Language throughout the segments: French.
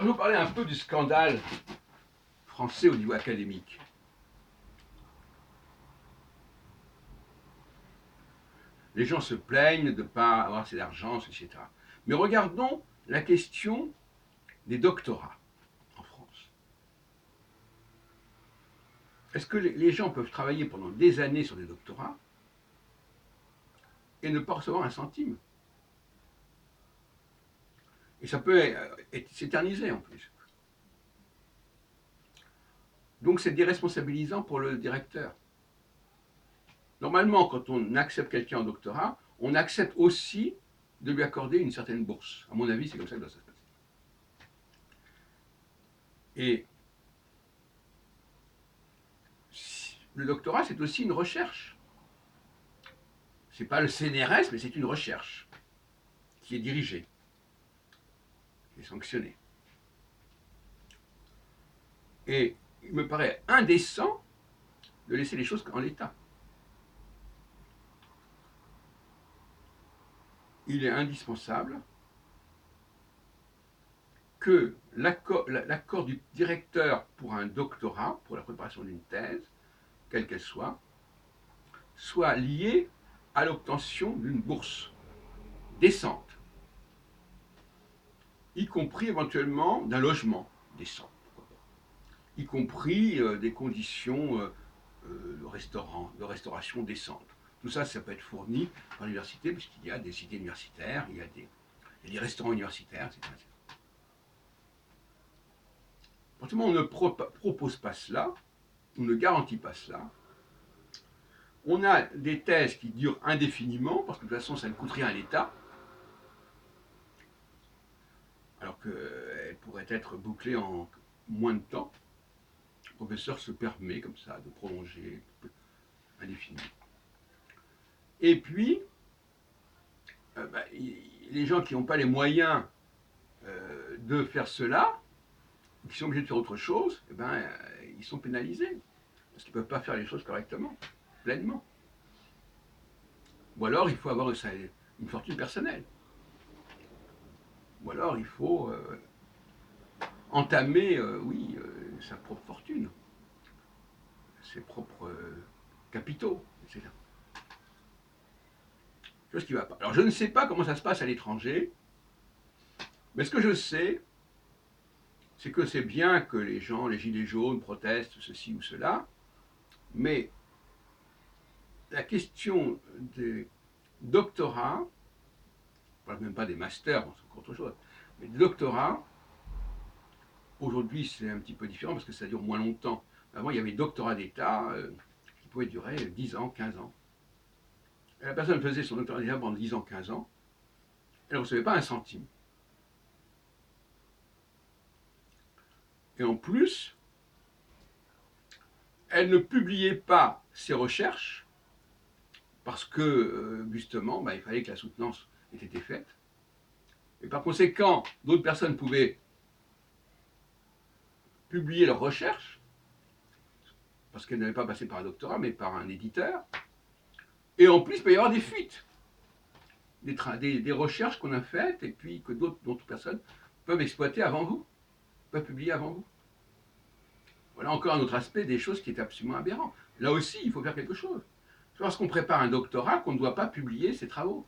je vais vous parler un peu du scandale français au niveau académique. Les gens se plaignent de ne pas avoir assez d'argent, etc. Mais regardons la question des doctorats en France. Est-ce que les gens peuvent travailler pendant des années sur des doctorats et ne pas recevoir un centime? Et ça peut s'éterniser en plus. Donc c'est déresponsabilisant pour le directeur. Normalement, quand on accepte quelqu'un en doctorat, on accepte aussi de lui accorder une certaine bourse. À mon avis, c'est comme ça que ça se passe. Et le doctorat, c'est aussi une recherche. Ce n'est pas le CNRS, mais c'est une recherche qui est dirigée, qui est sanctionnée. Et il me paraît indécent de laisser les choses en l'état. Il est indispensable que l'accord du directeur pour un doctorat, pour la préparation d'une thèse, quelle qu'elle soit lié à l'obtention d'une bourse décente, y compris éventuellement d'un logement décent, y compris des conditions de restauration décentes. Tout ça, ça peut être fourni par l'université, puisqu'il y a des cités universitaires, il y a des restaurants universitaires, etc. À partir du moment où on ne propose pas cela, on ne garantit pas cela, on a des thèses qui durent indéfiniment, parce que de toute façon, ça ne coûte rien à l'État, alors qu'elle pourrait être bouclée en moins de temps. Le professeur se permet comme ça de prolonger indéfiniment. Et puis, les gens qui n'ont pas les moyens de faire cela, qui sont obligés de faire autre chose, ils sont pénalisés, parce qu'ils ne peuvent pas faire les choses correctement, pleinement. Ou alors il faut avoir une fortune personnelle. Ou alors il faut entamer, sa propre fortune, ses propres capitaux, etc. Chose qui ne va pas. Alors je ne sais pas comment ça se passe à l'étranger, mais ce que je sais, c'est que c'est bien que les gens, les gilets jaunes, protestent ceci ou cela, mais la question des doctorats, je ne parle même pas des masters, c'est encore autre chose, mais des doctorats, aujourd'hui c'est un petit peu différent parce que ça dure moins longtemps. Avant il y avait doctorat d'État qui pouvait durer 10 ans, 15 ans. Et la personne faisait son doctorat d'État pendant 10 ans, 15 ans, elle ne recevait pas un centime. Et en plus, elle ne publiait pas ses recherches parce que justement, il fallait que la soutenance ait été faite. Et par conséquent, d'autres personnes pouvaient publier leurs recherches parce qu'elles n'avaient pas passé par un doctorat, mais par un éditeur. Et en plus, il peut y avoir des fuites, des recherches qu'on a faites et puis que d'autres personnes peuvent exploiter avant vous, peuvent publier avant vous. Voilà encore un autre aspect des choses qui est absolument aberrant. Là aussi, il faut faire quelque chose. C'est parce qu'on prépare un doctorat qu'on ne doit pas publier ses travaux.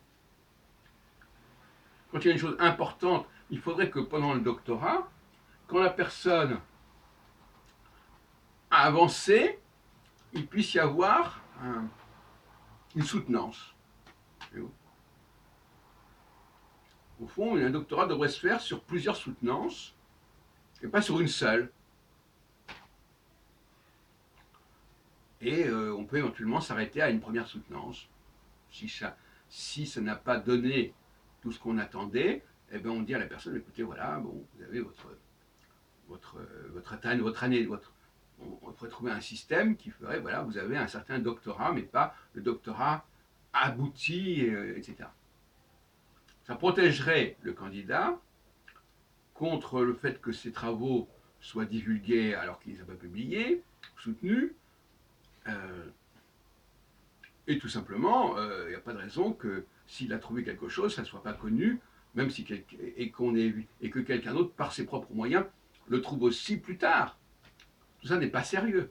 Quand il y a une chose importante, il faudrait que pendant le doctorat, quand la personne a avancé, il puisse y avoir une soutenance. Au fond, un doctorat devrait se faire sur plusieurs soutenances et pas sur une seule. Et on peut éventuellement s'arrêter à une première soutenance. Si ça n'a pas donné tout ce qu'on attendait, on dit à la personne, écoutez, voilà, bon, vous avez votre année, on pourrait trouver un système qui ferait, voilà, vous avez un certain doctorat, mais pas le doctorat abouti, etc. Ça protégerait le candidat contre le fait que ses travaux soient divulgués alors qu'il ne les a pas publiés, soutenus, et tout simplement, il n'y a pas de raison que s'il a trouvé quelque chose, ça ne soit pas connu, même si et que quelqu'un d'autre, par ses propres moyens, le trouve aussi plus tard. Tout ça n'est pas sérieux.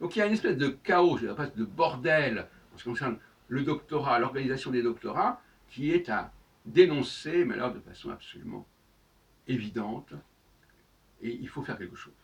Donc il y a une espèce de chaos, une espèce de bordel en ce qui concerne le doctorat, l'organisation des doctorats, qui est à dénoncer, mais alors de façon absolument évidente, et il faut faire quelque chose.